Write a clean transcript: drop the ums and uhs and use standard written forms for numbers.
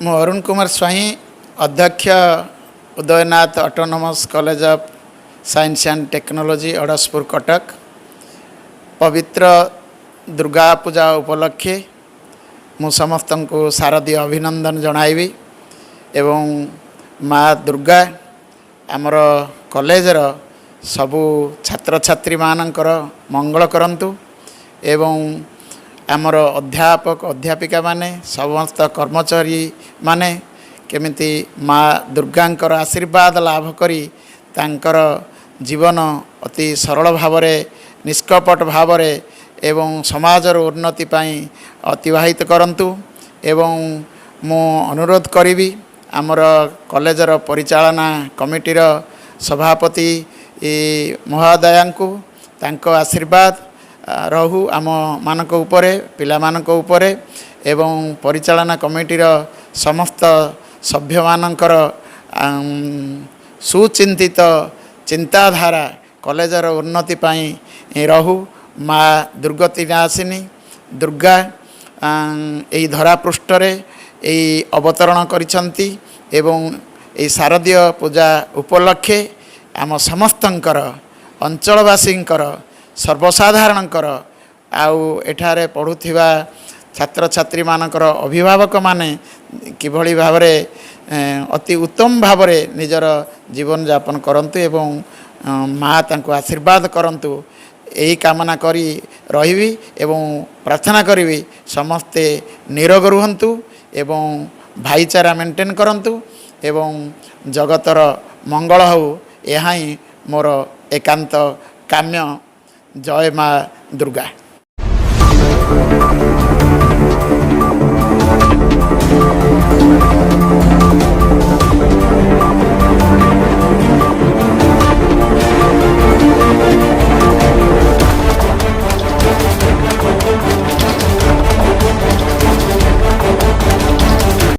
ମୁଁ ଅରୁଣ କୁମାର ସ୍ୱାଇଁ ଅଧ୍ୟକ୍ଷ Udayanath autonomous college of science and technology Adashpur Cuttack. ପବିତ୍ର ଦୁର୍ଗା ପୂଜା ଉପଲକ୍ଷେ ମୁଁ ସମସ୍ତଙ୍କୁ ଶାରଦୀୟ ଅଭିନନ୍ଦନ ଜଣାଇବି ଏବଂ ମା ଦୁର୍ଗା ଆମର କଲେଜର ସବୁ ଛାତ୍ରଛାତ୍ରୀମାନଙ୍କର ମଙ୍ଗଳ କରନ୍ତୁ ଏବଂ ଆମର ଅଧ୍ୟାପକ ଅଧ୍ୟାପିକା ମାନେ ସମସ୍ତ କର୍ମଚାରୀ ମାନେ କେମିତି ମା ଦୁର୍ଗାଙ୍କର ଆଶୀର୍ବାଦ ଲାଭ କରି ତାଙ୍କର ଜୀବନ ଅତି ସରଳ ଭାବରେ ନିଷ୍କପଟ ଭାବରେ ଏବଂ ସମାଜର ଉନ୍ନତି ପାଇଁ ଅତିବାହିତ କରନ୍ତୁ। ଏବଂ ମୁଁ ଅନୁରୋଧ କରିବି ଆମର କଲେଜର ପରିଚାଳନା କମିଟିର ସଭାପତି ମହୋଦୟାଙ୍କୁ ତାଙ୍କ ଆଶୀର୍ବାଦ ରହୁ ଆମମାନଙ୍କ ଉପରେ ପିଲାମାନଙ୍କ ଉପରେ ଏବଂ ପରିଚାଳନା କମିଟିର ସମସ୍ତ ସଭ୍ୟମାନଙ୍କର ସୁଚିନ୍ତିତ ଚିନ୍ତାଧାରା କଲେଜର ଉନ୍ନତି ପାଇଁ ରହୁ। ମା ଦୁର୍ଗତି ନାଶିନୀ ଦୁର୍ଗା ଏହି ଧରାପୃଷ୍ଠରେ ଏହି ଅବତରଣ କରିଛନ୍ତି ଏବଂ ଏହି ଶାରଦୀୟ ପୂଜା ଉପଲକ୍ଷେ ଆମ ସମସ୍ତଙ୍କର ଅଞ୍ଚଳବାସୀଙ୍କର ସର୍ବସାଧାରଣଙ୍କର ଆଉ ଏଠାରେ ପଢ଼ୁଥିବା ଛାତ୍ରଛାତ୍ରୀମାନଙ୍କର ଅଭିଭାବକମାନେ କିଭଳି ଭାବରେ ଅତି ଉତ୍ତମ ଭାବରେ ନିଜର ଜୀବନଯାପନ କରନ୍ତୁ ଏବଂ ମା ତାଙ୍କୁ ଆଶୀର୍ବାଦ କରନ୍ତୁ ଏହି କାମନା କରି ରହିବି ଏବଂ ପ୍ରାର୍ଥନା କରିବି ସମସ୍ତେ ନିରୋଗ ରୁହନ୍ତୁ ଏବଂ ଭାଇଚାରା ମେଣ୍ଟେନ୍ କରନ୍ତୁ ଏବଂ ଜଗତର ମଙ୍ଗଳ ହେଉ, ଏହା ହିଁ ମୋର ଏକାନ୍ତ କାମ୍ୟ। ଜୟ ମା ଦୁର୍ଗା।